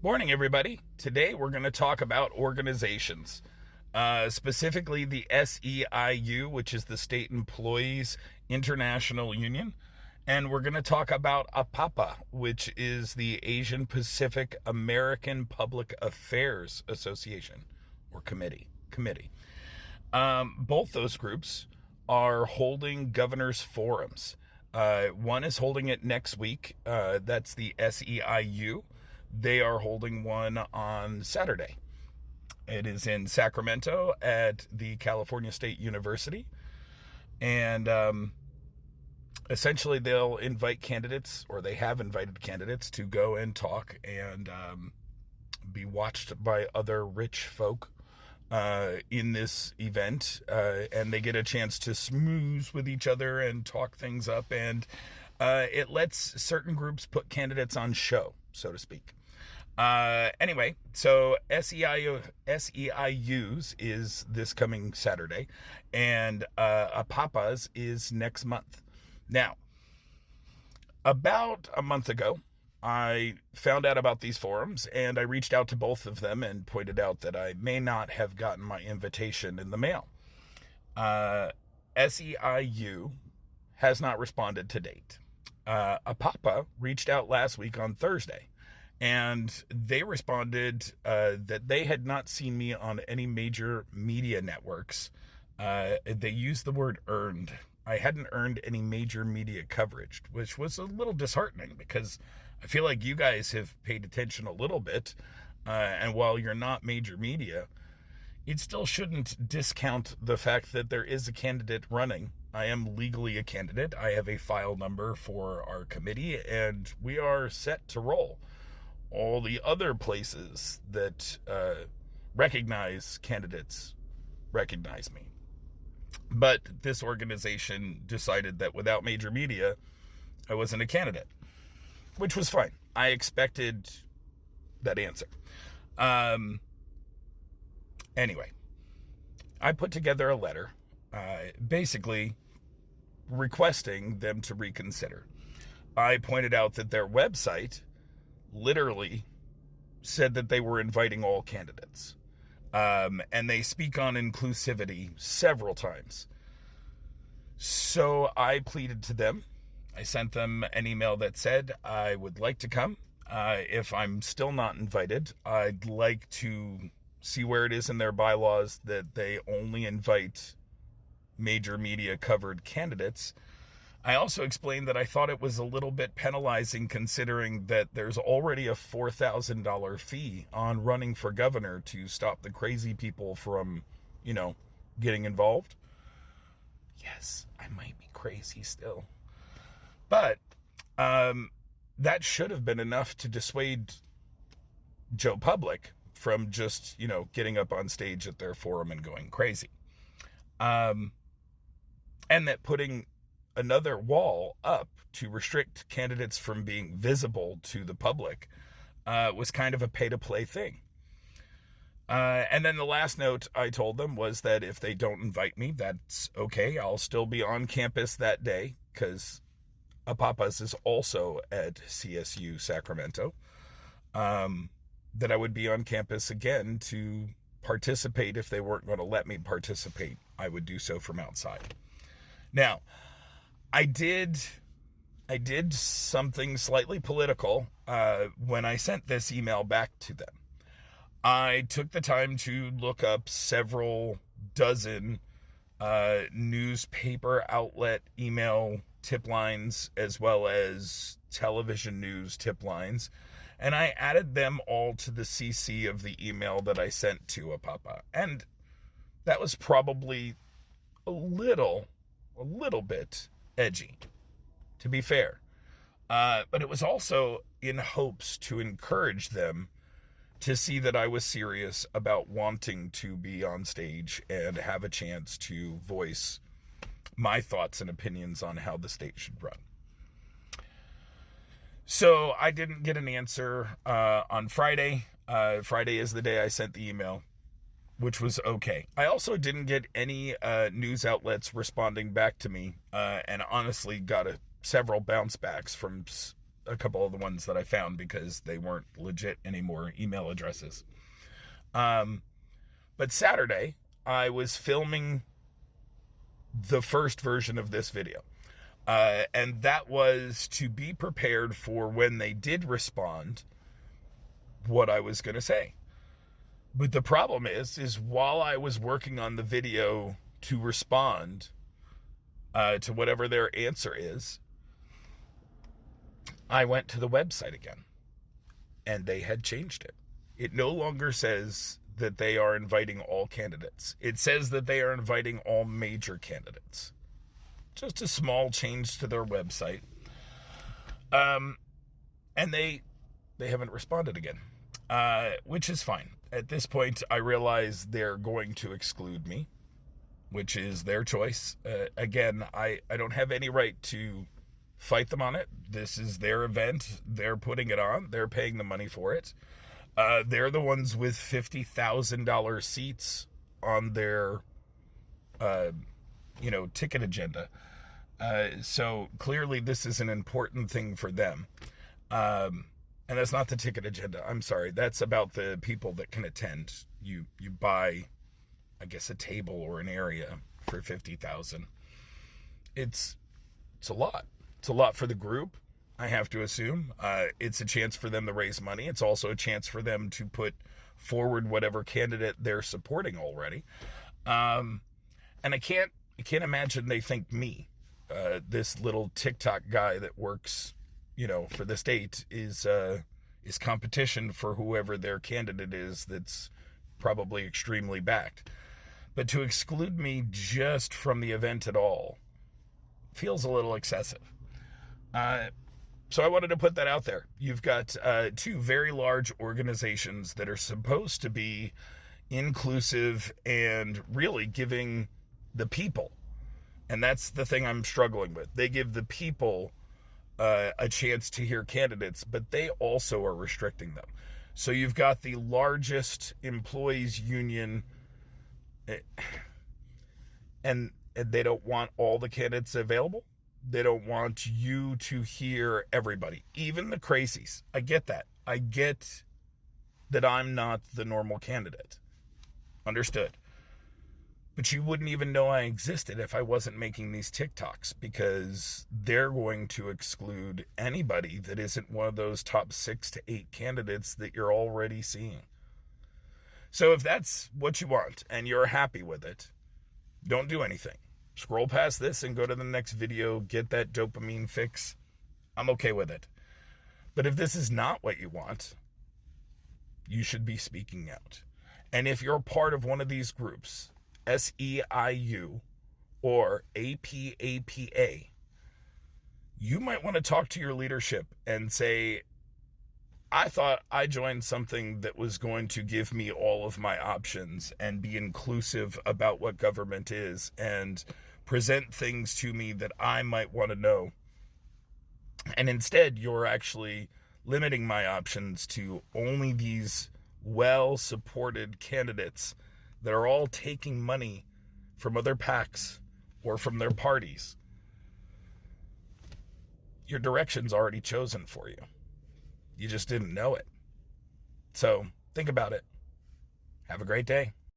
Morning, everybody. Today we're going to talk about organizations, specifically the SEIU, which is the State Employees International Union. And we're going to talk about APAPA, which is the Asian Pacific American Public Affairs Association or Committee. Both those groups are holding governors' forums. One is holding it next week. That's the SEIU. They are holding one on Saturday. It is in Sacramento at the California State University. And essentially they'll invite candidates, or they have invited candidates, to go and talk and be watched by other rich folk in this event. And they get a chance to schmooze with each other and talk things up. And it lets certain groups put candidates on show, so to speak. Anyway, so SEIU's is this coming Saturday, and APAPA's is next month. Now, about a month ago, I found out about these forums, and I reached out to both of them and pointed out that I may not have gotten my invitation in the mail. SEIU has not responded to date. APAPA reached out last week on Thursday, and they responded that they had not seen me on any major media networks. They used the word earned. I hadn't earned any major media coverage, which was a little disheartening because I feel like you guys have paid attention a little bit. And while you're not major media, it still shouldn't discount the fact that there is a candidate running. I am legally a candidate. I have a file number for our committee, and we are set to roll. All the other places that recognize candidates recognize me. But this organization decided that without major media, I wasn't a candidate, which was fine. I expected that answer. Anyway, I put together a letter basically requesting them to reconsider. I pointed out that their website literally said that they were inviting all candidates. And they speak on inclusivity several times. So I pleaded to them. I sent them an email that said I would like to come. If I'm still not invited, I'd like to see where it is in their bylaws that they only invite major media covered candidates. I also explained that I thought it was a little bit penalizing considering that there's already a $4,000 fee on running for governor to stop the crazy people from, getting involved. Yes, I might be crazy still. But that should have been enough to dissuade Joe Public from just, getting up on stage at their forum and going crazy. And that putting another wall up to restrict candidates from being visible to the public was kind of a pay-to-play thing. And then the last note I told them was that if they don't invite me, that's okay. I'll still be on campus that day because APAPA's is also at CSU Sacramento. That I would be on campus again to participate. If they weren't going to let me participate, I would do so from outside. Now, I did something slightly political when I sent this email back to them. I took the time to look up several dozen newspaper outlet email tip lines as well as television news tip lines, and I added them all to the CC of the email that I sent to APAPA. And that was probably a little bit edgy, to be fair. But it was also in hopes to encourage them to see that I was serious about wanting to be on stage and have a chance to voice my thoughts and opinions on how the state should run. So I didn't get an answer on Friday. Friday is the day I sent the email, which was okay. I also didn't get any news outlets responding back to me, and honestly got several bounce backs from a couple of the ones that I found because they weren't legit anymore email addresses. But Saturday, I was filming the first version of this video. And that was to be prepared for when they did respond, what I was going to say. But the problem is while I was working on the video to respond to whatever their answer is, I went to the website again, and they had changed it. It no longer says that they are inviting all candidates. It says that they are inviting all major candidates. Just a small change to their website. And they haven't responded again, which is fine. At this point, I realize they're going to exclude me, which is their choice. Again, I don't have any right to fight them on it. This is their event. They're putting it on. They're paying the money for it. They're the ones with $50,000 seats on their, ticket agenda. So clearly this is an important thing for them. And that's not the ticket agenda. I'm sorry. That's about the people that can attend. You buy, I guess, a table or an area for $50,000. It's a lot. It's a lot for the group, I have to assume. It's a chance for them to raise money. It's also a chance for them to put forward whatever candidate they're supporting already. And I can't imagine they think me, this little TikTok guy that works, for the state, is competition for whoever their candidate is that's probably extremely backed. But to exclude me just from the event at all feels a little excessive. So I wanted to put that out there. You've got two very large organizations that are supposed to be inclusive and really giving the people, and that's the thing I'm struggling with. They give the people a chance to hear candidates, but they also are restricting them. So you've got the largest employees union, and they don't want all the candidates available. They don't want you to hear everybody, even the crazies. I get that. I get that I'm not the normal candidate. Understood. But you wouldn't even know I existed if I wasn't making these TikToks, because they're going to exclude anybody that isn't one of those top 6 to 8 candidates that you're already seeing. So if that's what you want and you're happy with it, don't do anything. Scroll past this and go to the next video, get that dopamine fix. I'm okay with it. But if this is not what you want, you should be speaking out. And if you're part of one of these groups, SEIU or APAPA, you might want to talk to your leadership and say, I thought I joined something that was going to give me all of my options and be inclusive about what government is and present things to me that I might want to know. And instead, you're actually limiting my options to only these well-supported candidates that are all taking money from other PACs or from their parties. Your direction's already chosen for you. You just didn't know it. So think about it. Have a great day.